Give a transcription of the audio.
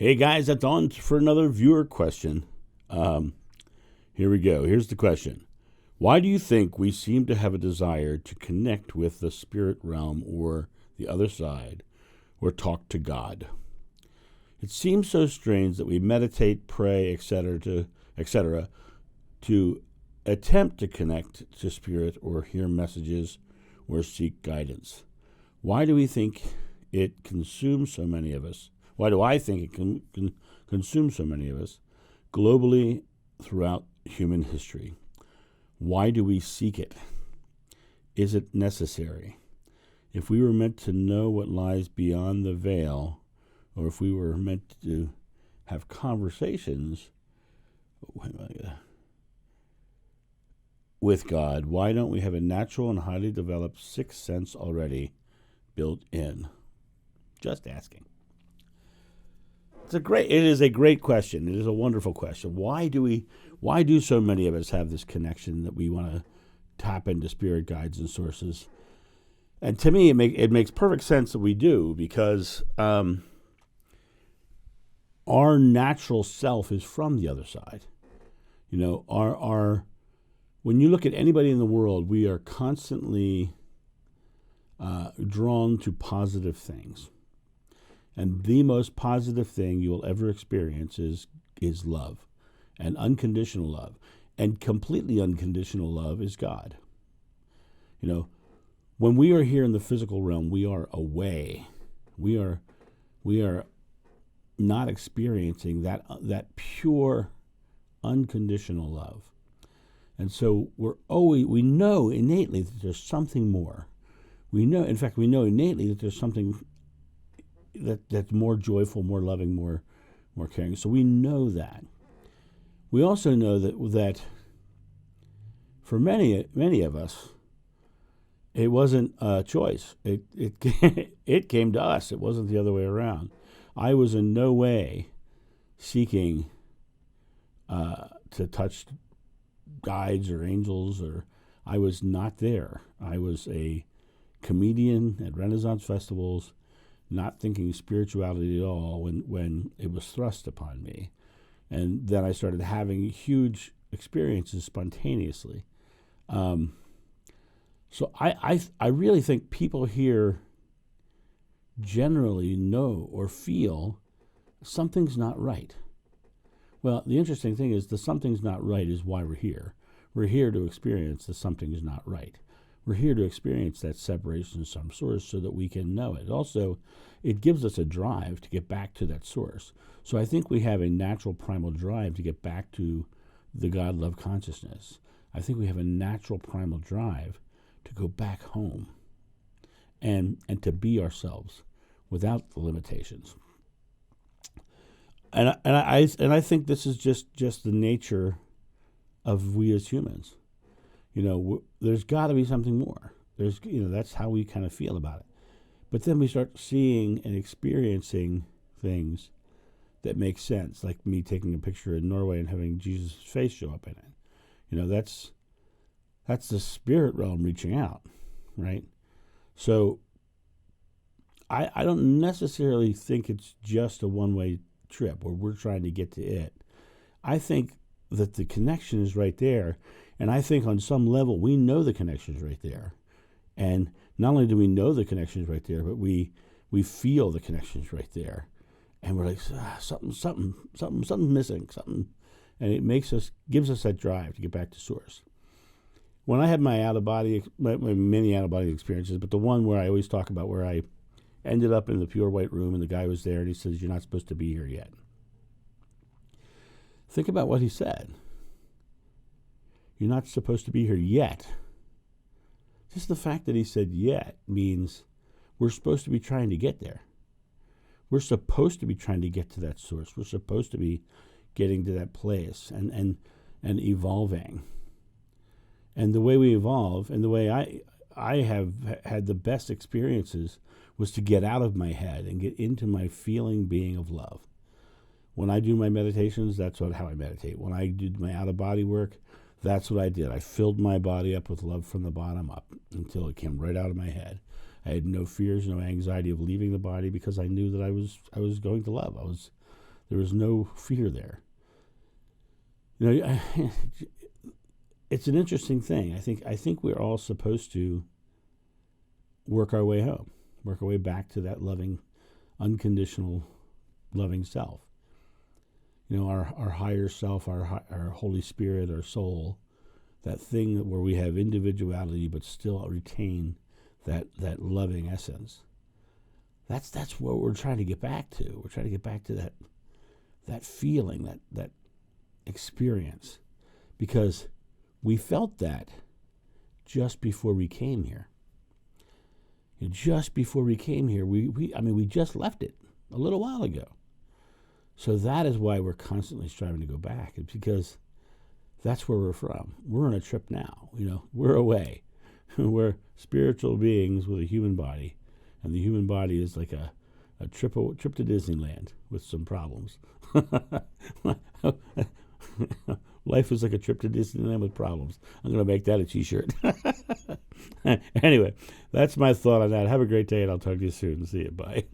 Hey guys, that's on for another viewer question. Here we go. Here's the question. Why do you think we seem to have a desire to connect with the spirit realm or the other side or talk to God? It seems so strange that we meditate, pray, etc., to attempt to connect to spirit or hear messages or seek guidance. Why do we think it consumes so many of us? Why do I think it can consume so many of us globally throughout human history? Why do we seek it? Is it necessary? If we were meant to know what lies beyond the veil, or if we were meant to have conversations with God, why don't we have a natural and highly developed sixth sense already built in? Just asking. It is a great question. It is a wonderful question. Why do so many of us have this connection that we want to tap into spirit guides and sources? And to me, it makes perfect sense that we do, because our natural self is from the other side. You know, when you look at anybody in the world, we are constantly drawn to positive things. And the most positive thing you will ever experience is love, and unconditional love. And completely unconditional love is God. You know, when we are here in the physical realm, we are away. We are not experiencing that pure, unconditional love. And so we know innately that there's something more. We know innately that there's something that's more joyful, more loving, more caring. So we know that. We also know that for many of us, it wasn't a choice. It came to us. It wasn't the other way around. I was in no way seeking to touch guides or angels, or I was not there. I was a comedian at Renaissance festivals, not thinking spirituality at all when it was thrust upon me. And then I started having huge experiences spontaneously. So I really think people here generally know or feel something's not right. Well, the interesting thing is the something's not right is why we're here. We're here to experience the something's not right. We're here to experience that separation of some source so that we can know it. Also, it gives us a drive to get back to that source. So I think we have a natural primal drive to get back to the God-love consciousness. I think we have a natural primal drive to go back home and to be ourselves without the limitations. And I think this is just the nature of we as humans. You know, there's got to be something more. That's how we kind of feel about it. But then we start seeing and experiencing things that make sense, like me taking a picture in Norway and having Jesus' face show up in it. You know, that's the spirit realm reaching out, right? So I don't necessarily think it's just a one-way trip where we're trying to get to it. I think that the connection is right there. And I think on some level, we know the connection is right there. And not only do we know the connection is right there, but we feel the connection is right there. And we're like, something's missing, something. And it gives us that drive to get back to source. When I had my many out-of-body experiences, but the one where I always talk about, where I ended up in the pure white room and the guy was there and he says, "You're not supposed to be here yet." Think about what he said. You're not supposed to be here yet. Just the fact that he said yet means we're supposed to be trying to get there. We're supposed to be trying to get to that source. We're supposed to be getting to that place and evolving. And the way we evolve, and the way I have had the best experiences, was to get out of my head and get into my feeling being of love. When I do my meditations, that's how I meditate. When I did my out-of-body work, that's what I did. I filled my body up with love from the bottom up until it came right out of my head. I had no fears, no anxiety of leaving the body, because I knew that I was going to love. There was no fear there. You know, it's an interesting thing. I think we're all supposed to work our way home, work our way back to that loving, unconditional, loving self. You know, our higher self, our Holy Spirit, our soul, that thing where we have individuality but still retain that loving essence. That's what we're trying to get back to. We're trying to get back to that feeling, that experience, because we felt that just before we came here. And just before we came here, we just left it a little while ago. So that is why we're constantly striving to go back. It's because that's where we're from. We're on a trip now. You know, we're away. We're spiritual beings with a human body, and the human body is like a trip to Disneyland with some problems. Life is like a trip to Disneyland with problems. I'm going to make that a t-shirt. Anyway, that's my thought on that. Have a great day, and I'll talk to you soon. See you. Bye.